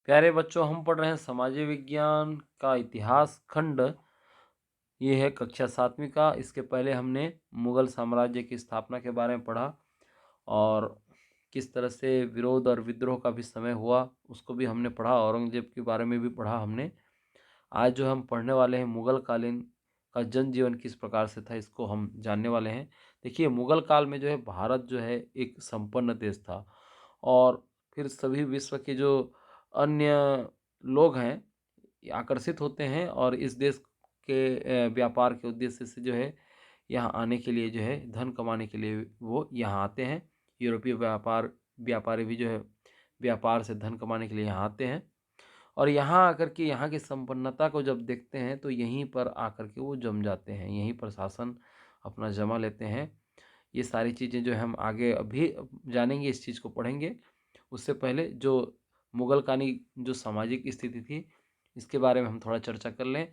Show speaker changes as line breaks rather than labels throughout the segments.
प्यारे बच्चों, हम पढ़ रहे हैं समाजीय विज्ञान का इतिहास खंड। ये है कक्षा 7वीं का। इसके पहले हमने मुगल साम्राज्य की स्थापना के बारे में पढ़ा और किस तरह से विरोध और विद्रोह का भी समय हुआ उसको भी हमने पढ़ा। औरंगजेब के बारे में भी पढ़ा हमने। आज जो हम पढ़ने वाले हैं, मुगल कालीन का जनजीवन किस प्रकार से था, इसको हम जानने वाले हैं। देखिए, मुगल काल में जो है भारत जो है एक संपन्न देश था और फिर सभी विश्व के जो अन्य लोग हैं ये आकर्षित होते हैं और इस देश के व्यापार के उद्देश्य से जो है यहाँ आने के लिए, जो है धन कमाने के लिए वो यहाँ आते हैं। यूरोपीय व्यापारी भी जो है व्यापार से धन कमाने के लिए यहाँ आते हैं और यहाँ आकर के यहाँ की संपन्नता को जब देखते हैं तो यहीं पर आकर के वो जम जाते हैं, यहीं पर शासन अपना जमा लेते हैं। ये सारी चीज़ें जो है हम आगे अभी जानेंगे, इस चीज़ को पढ़ेंगे। उससे पहले जो मुगल कानी जो सामाजिक स्थिति थी इसके बारे में हम थोड़ा चर्चा कर लें।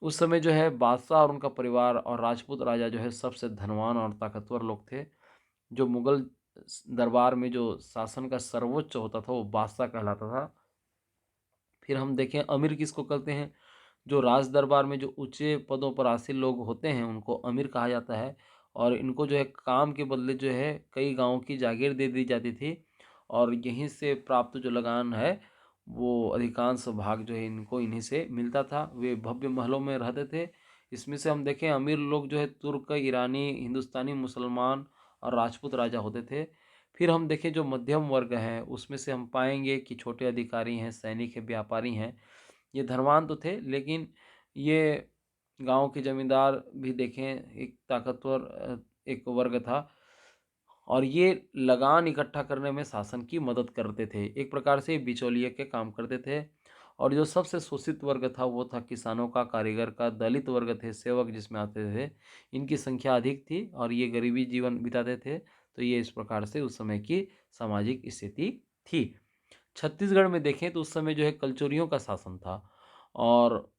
उस समय जो है बादशाह और उनका परिवार और राजपूत राजा जो है सबसे धनवान और ताकतवर लोग थे। जो मुगल दरबार में जो शासन का सर्वोच्च होता था वो बादशाह कहलाता था। फिर हम देखें अमीर किसको कहते हैं। जो राज दरबार में जो ऊंचे पदों पर आसीन लोग होते हैं उनको अमीर कहा जाता है और इनको जो है काम के बदले जो है कई गांवों की जागीर दे दी जाती थी और यहीं से प्राप्त जो लगान है वो अधिकांश भाग जो है इनको इन्हीं से मिलता था। वे भव्य महलों में रहते थे। इसमें से हम देखें अमीर लोग जो है तुर्क, ईरानी, हिंदुस्तानी, मुसलमान और राजपूत राजा होते थे। फिर हम देखें जो मध्यम वर्ग है उसमें से हम पाएंगे कि छोटे अधिकारी हैं, सैनिक हैं, व्यापारी हैं। ये धनवान तो थे लेकिन ये गांव के जमींदार भी देखें एक ताकतवर एक वर्ग था और ये लगान इकट्ठा करने में शासन की मदद करते थे। एक प्रकार से बिचौलिए के काम करते थे। और जो सबसे शोषित वर्ग था वो था किसानों का, कारीगर का, दलित वर्ग थे, सेवक जिसमें आते थे। इनकी संख्या अधिक थी और ये गरीबी जीवन बिताते थे। तो ये इस प्रकार से उस समय की सामाजिक स्थिति थी। छत्तीसगढ़ में देखें तो उस समय जो है कलचुरियों का शासन था और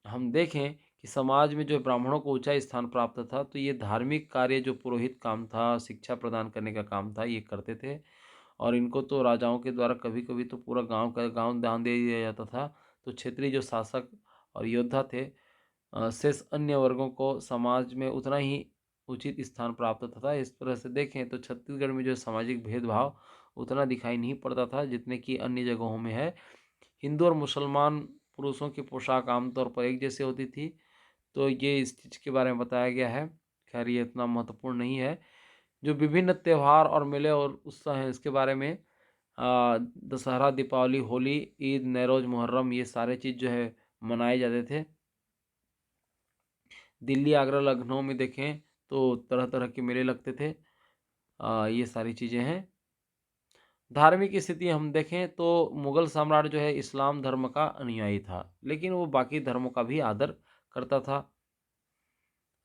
हम देखें कि समाज में जो ब्राह्मणों को ऊंचा स्थान प्राप्त था। तो ये धार्मिक कार्य जो पुरोहित काम था, शिक्षा प्रदान करने का काम था, ये करते थे और इनको तो राजाओं के द्वारा कभी कभी तो पूरा गांव का गांव दान दे दिया जाता था। तो क्षेत्रीय जो शासक और योद्धा थे शेष अन्य वर्गों को समाज में उतना ही उचित स्थान प्राप्त होता था। इस तरह से देखें तो छत्तीसगढ़ में जो सामाजिक भेदभाव उतना दिखाई नहीं पड़ता था जितने कि अन्य जगहों में है। हिंदू और मुसलमान पुरुषों की पोशाक आमतौर पर एक जैसी होती थी। तो ये इस चीज़ के बारे में बताया गया है। खैर ये इतना महत्वपूर्ण नहीं है। जो विभिन्न त्यौहार और मेले और उत्सव हैं इसके बारे में दशहरा, दीपावली, होली, ईद, नवरोज, मुहर्रम, ये सारे चीज़ जो है मनाए जाते थे। दिल्ली, आगरा, लखनऊ में देखें तो तरह तरह के मेले लगते थे। ये सारी चीज़ें हैं। धार्मिक स्थिति हम देखें तो मुगल सम्राट जो है इस्लाम धर्म का अनुयायी था लेकिन वो बाकी धर्मों का भी आदर करता था।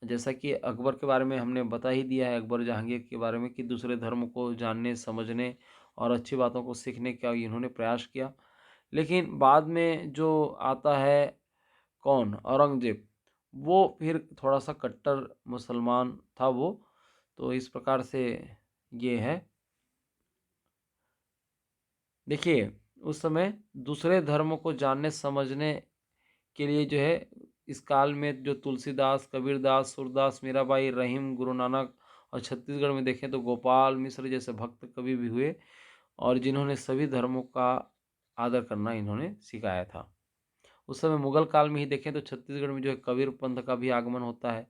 जैसा कि अकबर के बारे में हमने बता ही दिया है, अकबर जहांगीर के बारे में, कि दूसरे धर्म को जानने, समझने और अच्छी बातों को सीखने का इन्होंने प्रयास किया। लेकिन बाद में जो आता है कौन, औरंगजेब, वो फिर थोड़ा सा कट्टर मुसलमान था वो। तो इस प्रकार से ये है। देखिए, उस समय दूसरे धर्मों को जानने समझने के लिए जो है इस काल में जो तुलसीदास, कबीरदास, सूरदास, मीराबाई, रहीम, गुरु नानक और छत्तीसगढ़ में देखें तो गोपाल मिश्र जैसे भक्त कवि भी हुए और जिन्होंने सभी धर्मों का आदर करना इन्होंने सिखाया था। उस समय मुगल काल में ही देखें तो छत्तीसगढ़ में जो है कबीर पंथ का भी आगमन होता है।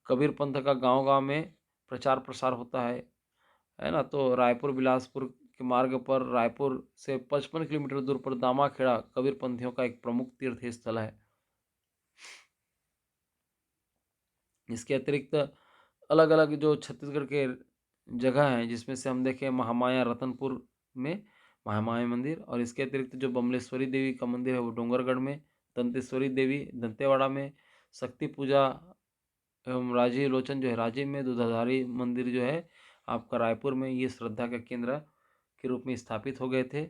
कबीर पंथ का गांव-गांव में प्रचार प्रसार होता है ना। तो रायपुर बिलासपुर के मार्ग पर रायपुर से 55 किलोमीटर दूर पर दामाखेड़ा कबीर पंथियों का एक प्रमुख तीर्थ स्थल है। इसके अतिरिक्त अलग अलग जो छत्तीसगढ़ के जगह हैं जिसमें से हम देखें महामाया रतनपुर में महामाया मंदिर, और इसके अतिरिक्त जो बमलेश्वरी देवी का मंदिर है वो डोंगरगढ़ में, दंतेश्वरी देवी दंतेवाड़ा में, शक्ति पूजा एवं राजीव लोचन जो है राजिम में, दूधाधारी मंदिर जो है आपका रायपुर में, ये श्रद्धा का केंद्र के रूप में स्थापित हो गए थे।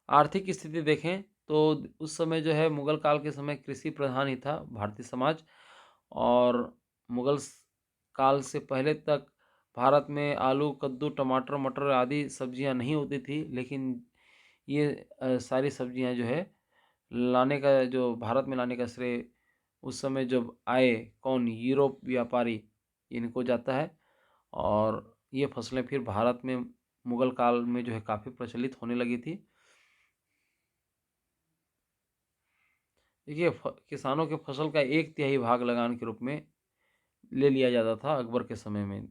आर्थिक स्थिति देखें तो उस समय जो है मुगल काल के समय कृषि प्रधान ही था भारतीय समाज। और मुगल काल से पहले तक भारत में आलू, कद्दू, टमाटर, मटर आदि सब्जियां नहीं होती थी। लेकिन ये सारी सब्जियां जो है लाने का, जो भारत में लाने का श्रेय उस समय जब आए कौन, यूरोप व्यापारी, इनको जाता है। और ये फसलें फिर भारत में मुगल काल में जो है काफ़ी प्रचलित होने लगी थी। देखिए, किसानों के फसल का 1/3 भाग लगान के रूप में ले लिया जाता था अकबर के समय में।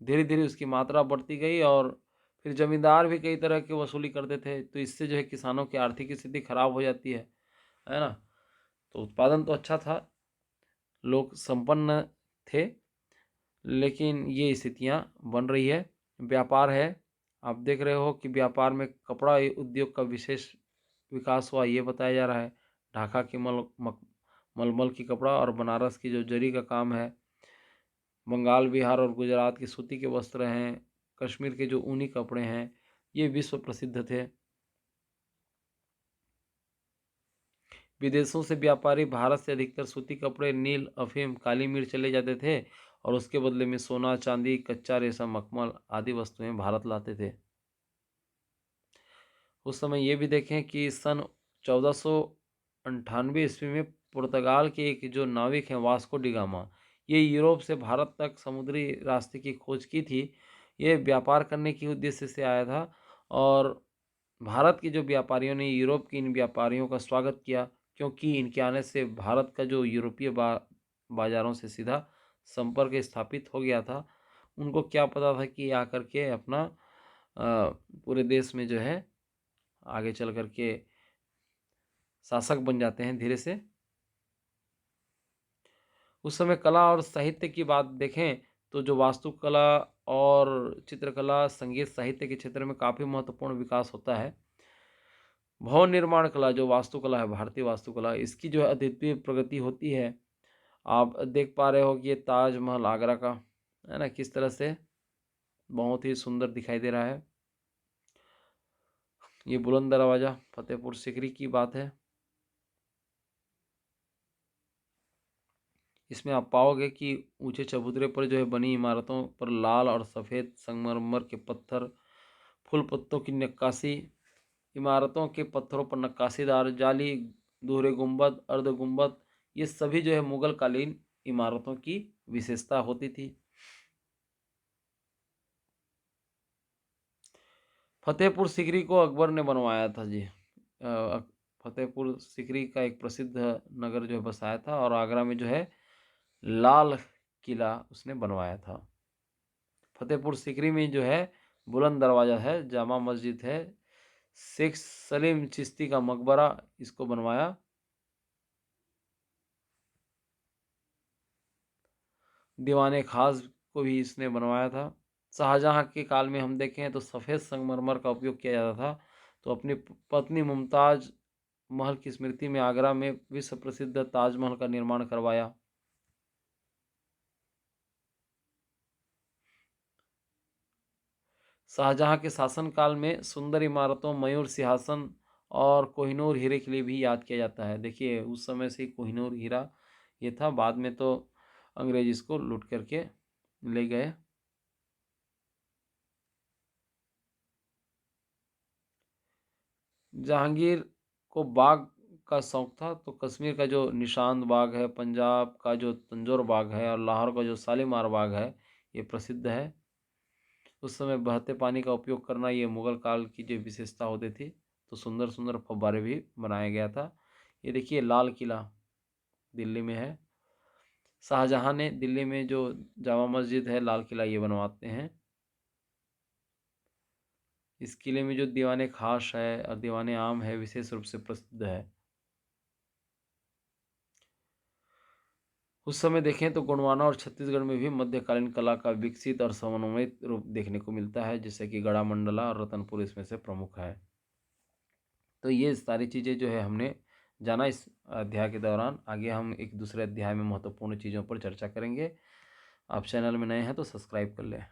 धीरे धीरे उसकी मात्रा बढ़ती गई और फिर जमींदार भी कई तरह की वसूली करते थे, तो इससे जो है किसानों की आर्थिक स्थिति खराब हो जाती है ना। तो उत्पादन तो अच्छा था, लोग संपन्न थे, लेकिन ये स्थितियाँ बन रही है। व्यापार है, आप देख रहे हो कि व्यापार में कपड़ा उद्योग का विशेष विकास हुआ, ये बताया जा रहा है। ढाका की मलमल की कपड़ा और बनारस की जो जरी का काम है, बंगाल, बिहार और गुजरात की सूती के वस्त्र हैं, कश्मीर के जो ऊनी कपड़े हैं, ये विश्व प्रसिद्ध थे। विदेशों से व्यापारी भारत से अधिकतर सूती कपड़े, नील, अफीम, काली मिर्च ले जाते थे और उसके बदले में सोना, चांदी, कच्चा रेशम, मखमल आदि वस्तुएं भारत लाते थे। उस समय ये भी देखें कि सन 1498 ईस्वी में पुर्तगाल के एक जो नाविक हैं वास्को डी गामा, ये यूरोप से भारत तक समुद्री रास्ते की खोज की थी। ये व्यापार करने के उद्देश्य से आया था और भारत के जो व्यापारियों ने यूरोप के इन व्यापारियों का स्वागत किया, क्योंकि इनके आने से भारत का जो यूरोपीय बाज़ारों से सीधा संपर्क स्थापित हो गया था। उनको क्या पता था कि आकर के अपना पूरे देश में जो है आगे चल कर के शासक बन जाते हैं धीरे से। उस समय कला और साहित्य की बात देखें तो जो वास्तुकला और चित्रकला, संगीत, साहित्य के क्षेत्र में काफ़ी महत्वपूर्ण विकास होता है। भवन निर्माण कला, जो वास्तुकला है, भारतीय वास्तुकला, इसकी जो है अद्वितीय प्रगति होती है। आप देख पा रहे हो कि ये ताजमहल आगरा का है ना, किस तरह से बहुत ही सुंदर दिखाई दे रहा है। ये बुलंद दरवाज़ा फतेहपुर सीकरी की बात है। इसमें आप पाओगे कि ऊंचे चबूतरे पर जो है बनी इमारतों पर लाल और सफ़ेद संगमरमर के पत्थर, फूल पत्तों की नक्काशी, इमारतों के पत्थरों पर नक्काशीदार जाली, दोहरे गुंबद, अर्ध गुंबद, ये सभी जो है मुगल कालीन इमारतों की विशेषता होती थी। फतेहपुर सीकरी को अकबर ने बनवाया था जी। फतेहपुर सीकरी का एक प्रसिद्ध नगर जो है बसाया था और आगरा में जो है लाल किला उसने बनवाया था। फतेहपुर सीकरी में जो है बुलंद दरवाज़ा है, जामा मस्जिद है, शेख सलीम चिश्ती का मकबरा इसको बनवाया। दीवाने खास को भी इसने बनवाया था। शाहजहाँ के काल में हम देखें तो सफ़ेद संगमरमर का उपयोग किया जाता था। तो अपनी पत्नी मुमताज़ महल की स्मृति में आगरा में विश्व प्रसिद्ध ताजमहल का निर्माण करवाया। शाहजहाँ के शासनकाल में सुंदर इमारतों, मयूर सिंहासन और कोहिनूर हीरे के लिए भी याद किया जाता है। देखिए, उस समय से कोहिनूर हीरा ये था, बाद में तो अंग्रेज इसको लूट करके ले गए। जहांगीर को बाग का शौक था, तो कश्मीर का जो निशांत बाग है, पंजाब का जो तंजौर बाग है और लाहौर का जो शालीमार बाग है, ये प्रसिद्ध है। उस समय बहते पानी का उपयोग करना ये मुगल काल की जो विशेषता होती थी। तो सुंदर सुंदर फव्वारे भी बनाया गया था। ये देखिए लाल किला दिल्ली में है। शाहजहाँ ने दिल्ली में जो जामा मस्जिद है, लाल किला ये बनवाते हैं। इस किले में जो दीवाने खास है और दीवाने आम है विशेष रूप से प्रसिद्ध है। उस समय देखें तो गोंडवाना और छत्तीसगढ़ में भी मध्यकालीन कला का विकसित और समन्वित रूप देखने को मिलता है, जैसे कि गढ़ा मंडला और रतनपुर इसमें से प्रमुख है। तो ये सारी चीज़ें जो है हमने जाना इस अध्याय के दौरान। आगे हम एक दूसरे अध्याय में महत्वपूर्ण चीज़ों पर चर्चा करेंगे। आप चैनल में नए हैं तो सब्सक्राइब कर लें।